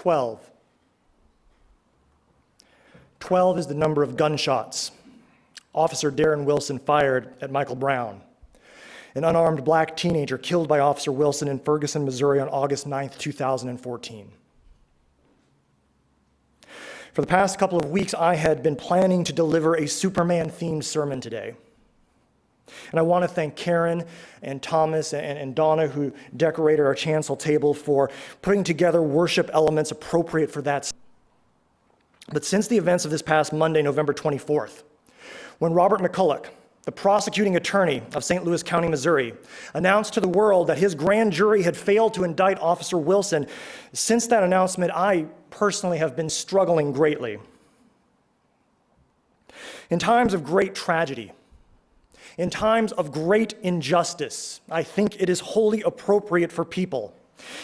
12. 12 is the number of gunshots Officer Darren Wilson fired at Michael Brown, an unarmed black teenager killed by Officer Wilson in Ferguson, Missouri on August 9th, 2014. For the past couple of weeks, I had been planning to deliver a Superman-themed sermon today. And I want to thank Karen and Thomas and Donna, who decorated our chancel table, for putting together worship elements appropriate for that. But since the events of this past Monday, November 24th, when Robert McCulloch, the prosecuting attorney of St. Louis County, Missouri, announced to the world that his grand jury had failed to indict Officer Wilson, since that announcement, I personally have been struggling greatly. In times of great tragedy, in times of great injustice, I think it is wholly appropriate for people,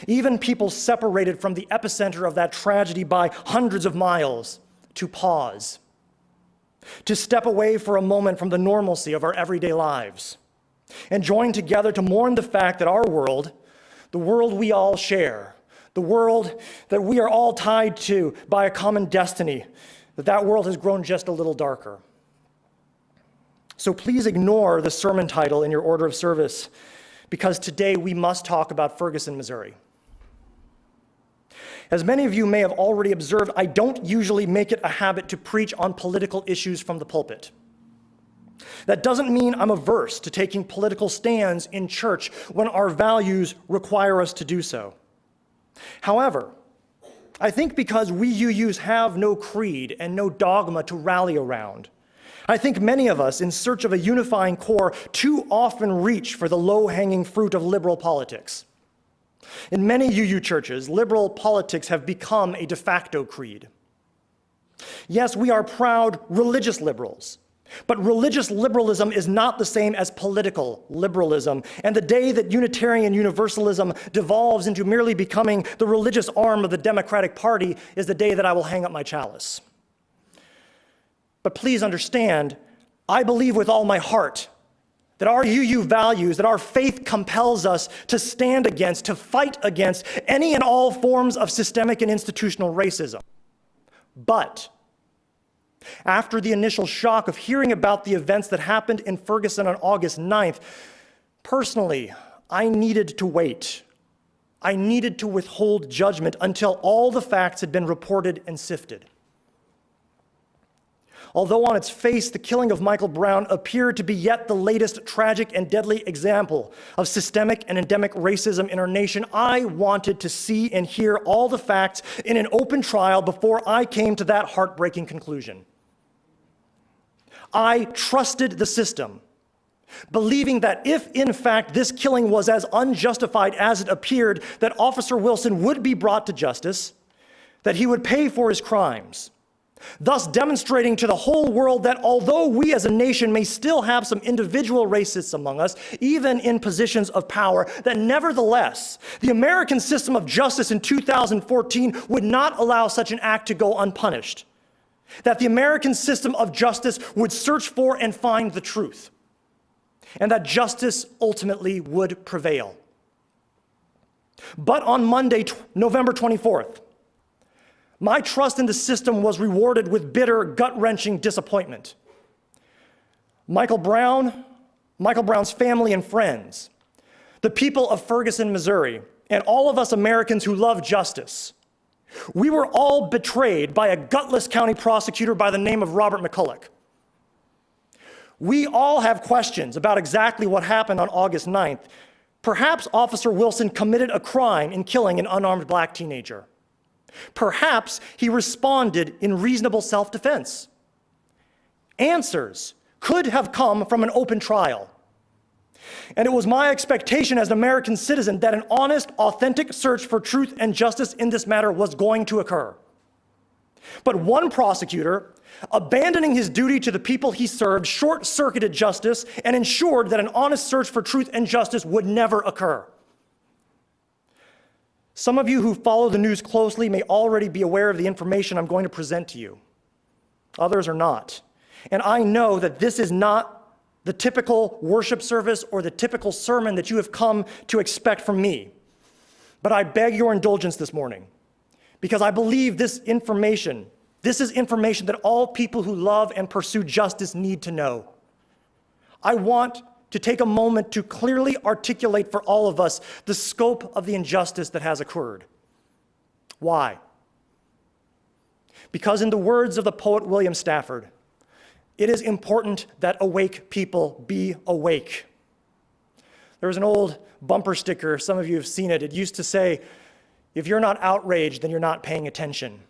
even people separated from the epicenter of that tragedy by hundreds of miles, to pause, to step away for a moment from the normalcy of our everyday lives, and join together to mourn the fact that our world, the world we all share, the world that we are all tied to by a common destiny, that world has grown just a little darker. So please ignore the sermon title in your order of service, because today we must talk about Ferguson, Missouri. As many of you may have already observed, I don't usually make it a habit to preach on political issues from the pulpit. That doesn't mean I'm averse to taking political stands in church when our values require us to do so. However, I think because we UUs have no creed and no dogma to rally around, I think many of us, in search of a unifying core, too often reach for the low-hanging fruit of liberal politics. In many UU churches, liberal politics have become a de facto creed. Yes, we are proud religious liberals, but religious liberalism is not the same as political liberalism, and the day that Unitarian Universalism devolves into merely becoming the religious arm of the Democratic Party is the day that I will hang up my chalice. But please understand, I believe with all my heart that our UU values, that our faith compels us to stand against, to fight against any and all forms of systemic and institutional racism. But after the initial shock of hearing about the events that happened in Ferguson on August 9th, personally, I needed to wait. I needed to withhold judgment until all the facts had been reported and sifted. Although on its face, the killing of Michael Brown appeared to be yet the latest tragic and deadly example of systemic and endemic racism in our nation, I wanted to see and hear all the facts in an open trial before I came to that heartbreaking conclusion. I trusted the system, believing that if, in fact, this killing was as unjustified as it appeared, that Officer Wilson would be brought to justice, that he would pay for his crimes, thus demonstrating to the whole world that although we as a nation may still have some individual racists among us, even in positions of power, that nevertheless, the American system of justice in 2014 would not allow such an act to go unpunished. That the American system of justice would search for and find the truth, and that justice ultimately would prevail. But on Monday, November 24th, my trust in the system was rewarded with bitter, gut-wrenching disappointment. Michael Brown's family and friends, the people of Ferguson, Missouri, and all of us Americans who love justice, we were all betrayed by a gutless county prosecutor by the name of Robert McCulloch. We all have questions about exactly what happened on August 9th. Perhaps Officer Wilson committed a crime in killing an unarmed black teenager. Perhaps he responded in reasonable self-defense. Answers could have come from an open trial. And it was my expectation as an American citizen that an honest, authentic search for truth and justice in this matter was going to occur. But one prosecutor, abandoning his duty to the people he served, short-circuited justice and ensured that an honest search for truth and justice would never occur. Some of you who follow the news closely may already be aware of the information I'm going to present to you. Others are not. And I know that this is not the typical worship service or the typical sermon that you have come to expect from me. But I beg your indulgence this morning, because I believe this is information that all people who love and pursue justice need to know. I want to take a moment to clearly articulate for all of us the scope of the injustice that has occurred. Why? Because in the words of the poet William Stafford, it is important that awake people be awake. There was an old bumper sticker, some of you have seen it. It used to say, if you're not outraged, then you're not paying attention.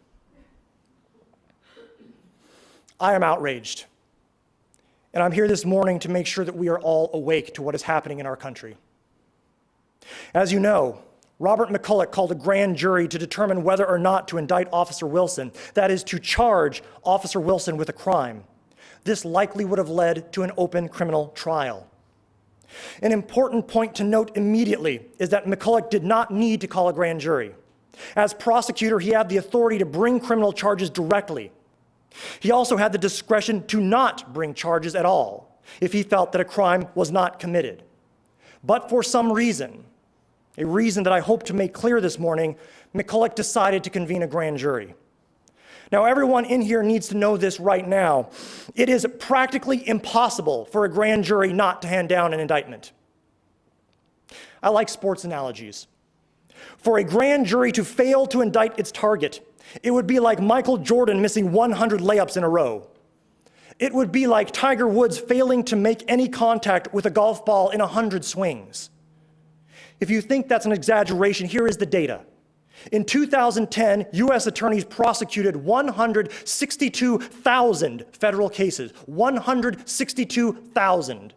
I am outraged. And I'm here this morning to make sure that we are all awake to what is happening in our country. As you know, Robert McCulloch called a grand jury to determine whether or not to indict Officer Wilson, that is, to charge Officer Wilson with a crime. This likely would have led to an open criminal trial. An important point to note immediately is that McCulloch did not need to call a grand jury. As prosecutor, he had the authority to bring criminal charges directly. He also had the discretion to not bring charges at all if he felt that a crime was not committed. But for some reason, a reason that I hope to make clear this morning, McCulloch decided to convene a grand jury. Now, everyone in here needs to know this right now. It is practically impossible for a grand jury not to hand down an indictment. I like sports analogies. For a grand jury to fail to indict its target, it would be like Michael Jordan missing 100 layups in a row. It would be like Tiger Woods failing to make any contact with a golf ball in 100 swings. If you think that's an exaggeration, here is the data. In 2010, U.S. attorneys prosecuted 162,000 federal cases. 162,000.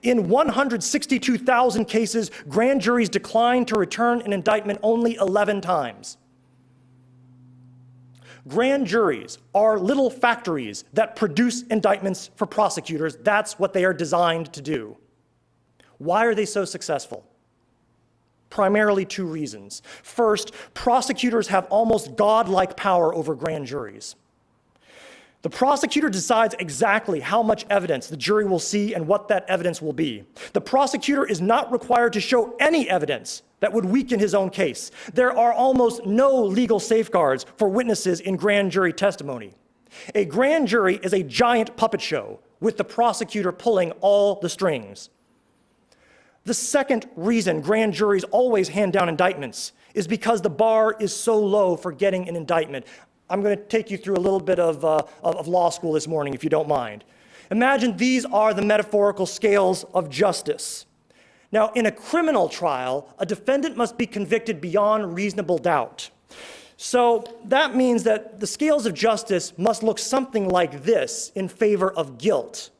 In 162,000 cases, grand juries declined to return an indictment only 11 times. Grand juries are little factories that produce indictments for prosecutors. That's what they are designed to do. Why are they so successful? Primarily two reasons. First, prosecutors have almost godlike power over grand juries. The prosecutor decides exactly how much evidence the jury will see and what that evidence will be. The prosecutor is not required to show any evidence that would weaken his own case. There are almost no legal safeguards for witnesses in grand jury testimony. A grand jury is a giant puppet show with the prosecutor pulling all the strings. The second reason grand juries always hand down indictments is because the bar is so low for getting an indictment. I'm going to take you through a little bit of law school this morning, if you don't mind. Imagine these are the metaphorical scales of justice. Now, in a criminal trial, a defendant must be convicted beyond reasonable doubt. So that means that the scales of justice must look something like this in favor of guilt.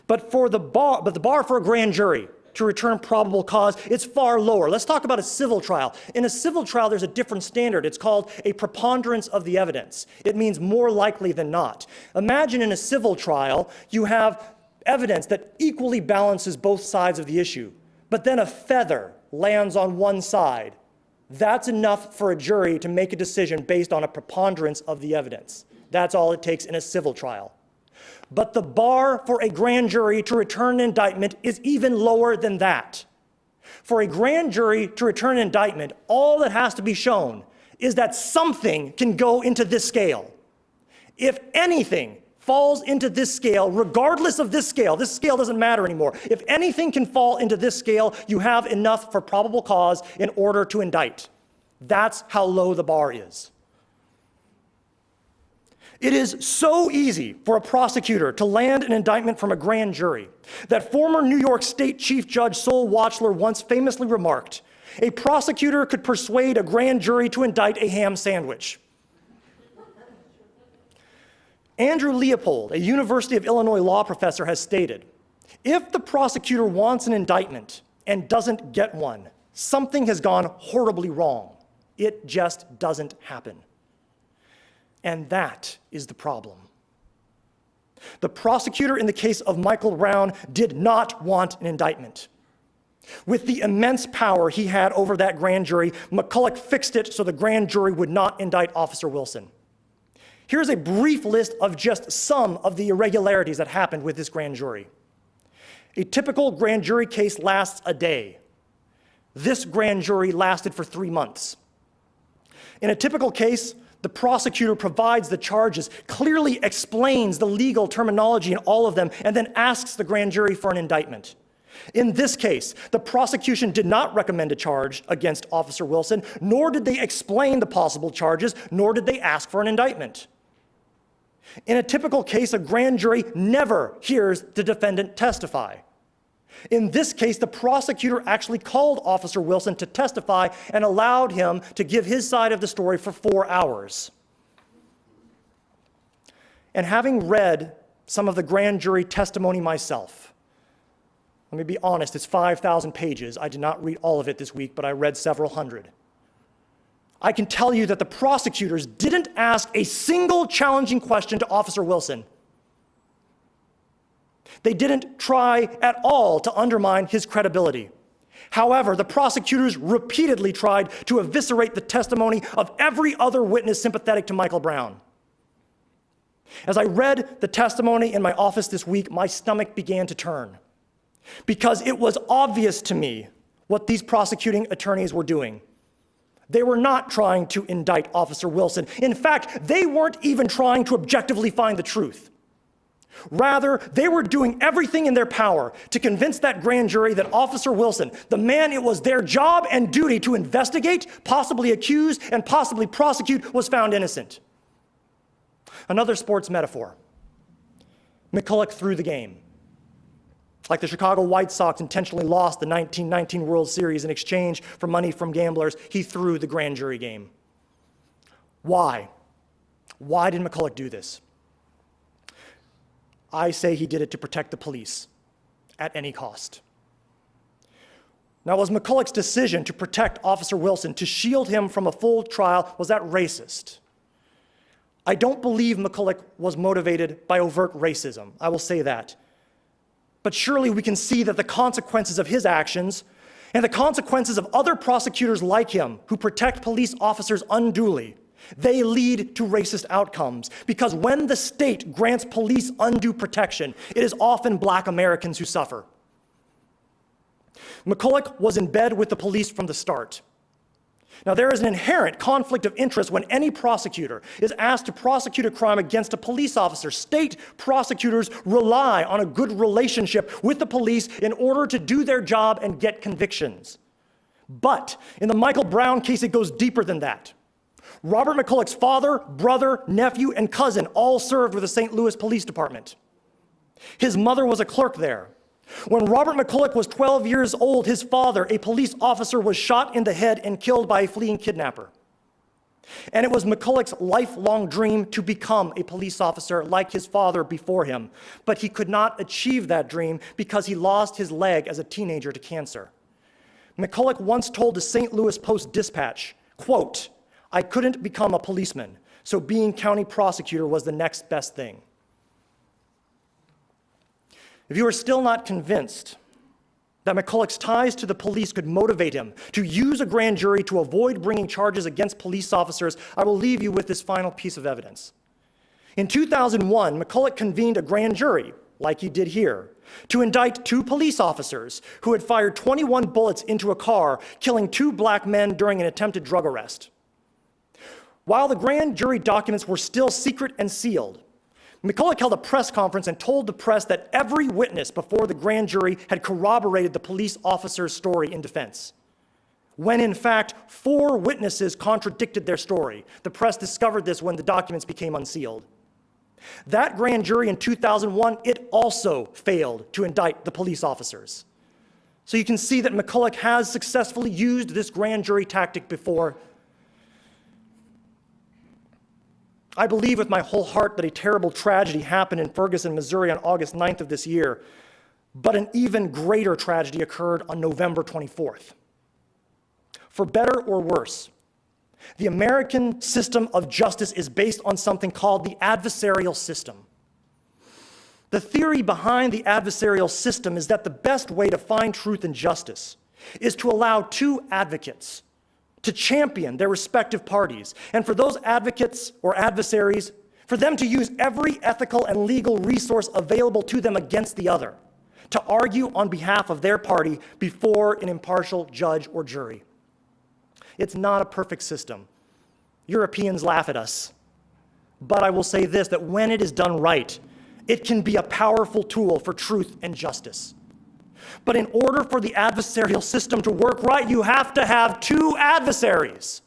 But the bar for a grand jury to return probable cause, it's far lower. Let's talk about a civil trial. In a civil trial, there's a different standard. It's called a preponderance of the evidence. It means more likely than not. Imagine in a civil trial, you have evidence that equally balances both sides of the issue, but then a feather lands on one side. That's enough for a jury to make a decision based on a preponderance of the evidence. That's all it takes in a civil trial. But the bar for a grand jury to return an indictment is even lower than that. For a grand jury to return an indictment, all that has to be shown is that something can go into this scale. If anything falls into this scale, regardless of this scale doesn't matter anymore. If anything can fall into this scale, you have enough for probable cause in order to indict. That's how low the bar is. It is so easy for a prosecutor to land an indictment from a grand jury that former New York State Chief Judge Sol Watchler once famously remarked, "A prosecutor could persuade a grand jury to indict a ham sandwich." Andrew Leopold, a University of Illinois law professor, has stated, "If the prosecutor wants an indictment and doesn't get one, something has gone horribly wrong. It just doesn't happen." And that is the problem. The prosecutor in the case of Michael Brown did not want an indictment. With the immense power he had over that grand jury, McCulloch fixed it so the grand jury would not indict Officer Wilson. Here's a brief list of just some of the irregularities that happened with this grand jury. A typical grand jury case lasts a day. This grand jury lasted for 3 months. In a typical case, the prosecutor provides the charges, clearly explains the legal terminology in all of them, and then asks the grand jury for an indictment. In this case, the prosecution did not recommend a charge against Officer Wilson, nor did they explain the possible charges, nor did they ask for an indictment. In a typical case, a grand jury never hears the defendant testify. In this case, the prosecutor actually called Officer Wilson to testify and allowed him to give his side of the story for 4 hours. And having read some of the grand jury testimony myself, let me be honest, it's 5,000 pages. I did not read all of it this week, but I read several hundred. I can tell you that the prosecutors didn't ask a single challenging question to Officer Wilson. They didn't try at all to undermine his credibility. However, the prosecutors repeatedly tried to eviscerate the testimony of every other witness sympathetic to Michael Brown. As I read the testimony in my office this week, my stomach began to turn, because it was obvious to me what these prosecuting attorneys were doing. They were not trying to indict Officer Wilson. In fact, they weren't even trying to objectively find the truth. Rather, they were doing everything in their power to convince that grand jury that Officer Wilson, the man it was their job and duty to investigate, possibly accuse, and possibly prosecute, was found innocent. Another sports metaphor. McCulloch threw the game. Like the Chicago White Sox intentionally lost the 1919 World Series in exchange for money from gamblers, he threw the grand jury game. Why? Why did McCulloch do this? I say he did it to protect the police at any cost. Now, was McCulloch's decision to protect Officer Wilson, to shield him from a full trial, was that racist? I don't believe McCulloch was motivated by overt racism. I will say that. But surely we can see that the consequences of his actions and the consequences of other prosecutors like him who protect police officers unduly, they lead to racist outcomes, because when the state grants police undue protection, it is often Black Americans who suffer. McCulloch was in bed with the police from the start. Now, there is an inherent conflict of interest when any prosecutor is asked to prosecute a crime against a police officer. State prosecutors rely on a good relationship with the police in order to do their job and get convictions. But in the Michael Brown case, it goes deeper than that. Robert McCulloch's father, brother, nephew, and cousin all served with the St. Louis Police Department. His mother was a clerk there. When Robert McCulloch was 12 years old, his father, a police officer, was shot in the head and killed by a fleeing kidnapper. And it was McCulloch's lifelong dream to become a police officer like his father before him. But he could not achieve that dream because he lost his leg as a teenager to cancer. McCulloch once told the St. Louis Post-Dispatch, quote, "I couldn't become a policeman, so being county prosecutor was the next best thing." If you are still not convinced that McCulloch's ties to the police could motivate him to use a grand jury to avoid bringing charges against police officers, I will leave you with this final piece of evidence. In 2001, McCulloch convened a grand jury, like he did here, to indict 2 police officers who had fired 21 bullets into a car, killing 2 Black men during an attempted drug arrest. While the grand jury documents were still secret and sealed, McCulloch held a press conference and told the press that every witness before the grand jury had corroborated the police officer's story in defense, when in fact 4 witnesses contradicted their story. The press discovered this when the documents became unsealed. That grand jury in 2001, it also failed to indict the police officers. So you can see that McCulloch has successfully used this grand jury tactic before. I believe with my whole heart that a terrible tragedy happened in Ferguson, Missouri on August 9th of this year, but an even greater tragedy occurred on November 24th. For better or worse, the American system of justice is based on something called the adversarial system. The theory behind the adversarial system is that the best way to find truth and justice is to allow 2 advocates to champion their respective parties, and for those advocates or adversaries, for them to use every ethical and legal resource available to them against the other, to argue on behalf of their party before an impartial judge or jury. It's not a perfect system, Europeans laugh at us. But I will say this, that when it is done right, it can be a powerful tool for truth and justice. But in order for the adversarial system to work right, you have to have two adversaries.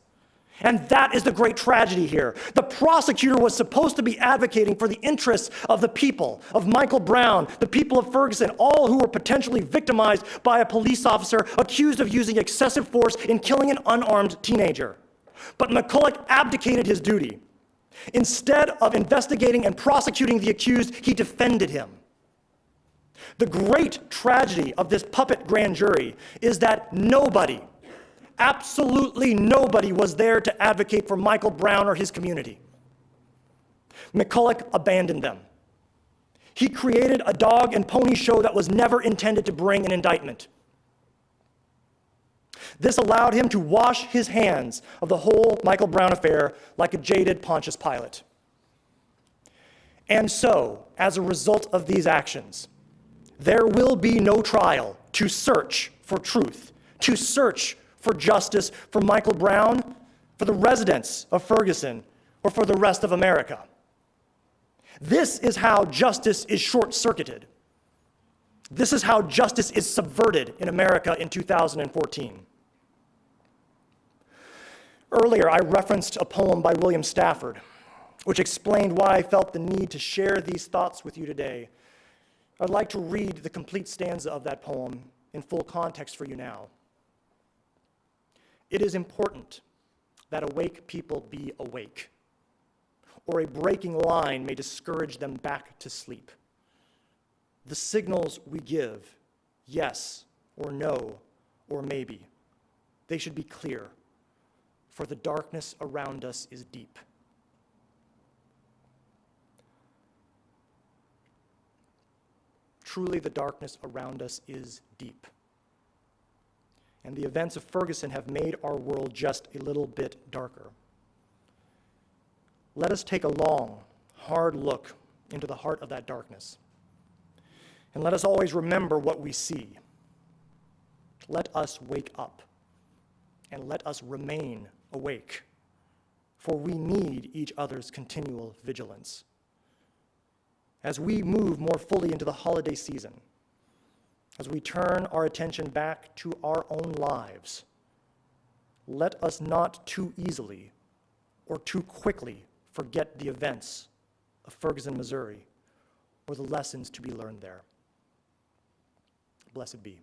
And that is the great tragedy here. The prosecutor was supposed to be advocating for the interests of the people, of Michael Brown, the people of Ferguson, all who were potentially victimized by a police officer accused of using excessive force in killing an unarmed teenager. But McCulloch abdicated his duty. Instead of investigating and prosecuting the accused, he defended him. The great tragedy of this puppet grand jury is that nobody, absolutely nobody, was there to advocate for Michael Brown or his community. McCulloch abandoned them. He created a dog and pony show that was never intended to bring an indictment. This allowed him to wash his hands of the whole Michael Brown affair like a jaded Pontius Pilate. And so, as a result of these actions, there will be no trial to search for truth, to search for justice for Michael Brown, for the residents of Ferguson, or for the rest of America. This is how justice is short-circuited. This is how justice is subverted in America in 2014. Earlier, I referenced a poem by William Stafford, which explained why I felt the need to share these thoughts with you today. I'd like to read the complete stanza of that poem in full context for you now. It is important that awake people be awake, or a breaking line may discourage them back to sleep. The signals we give, yes or no or maybe, they should be clear, for the darkness around us is deep. Truly, the darkness around us is deep. And the events of Ferguson have made our world just a little bit darker. Let us take a long, hard look into the heart of that darkness. And let us always remember what we see. Let us wake up, and let us remain awake, for we need each other's continual vigilance. As we move more fully into the holiday season, as we turn our attention back to our own lives, let us not too easily or too quickly forget the events of Ferguson, Missouri, or the lessons to be learned there. Blessed be.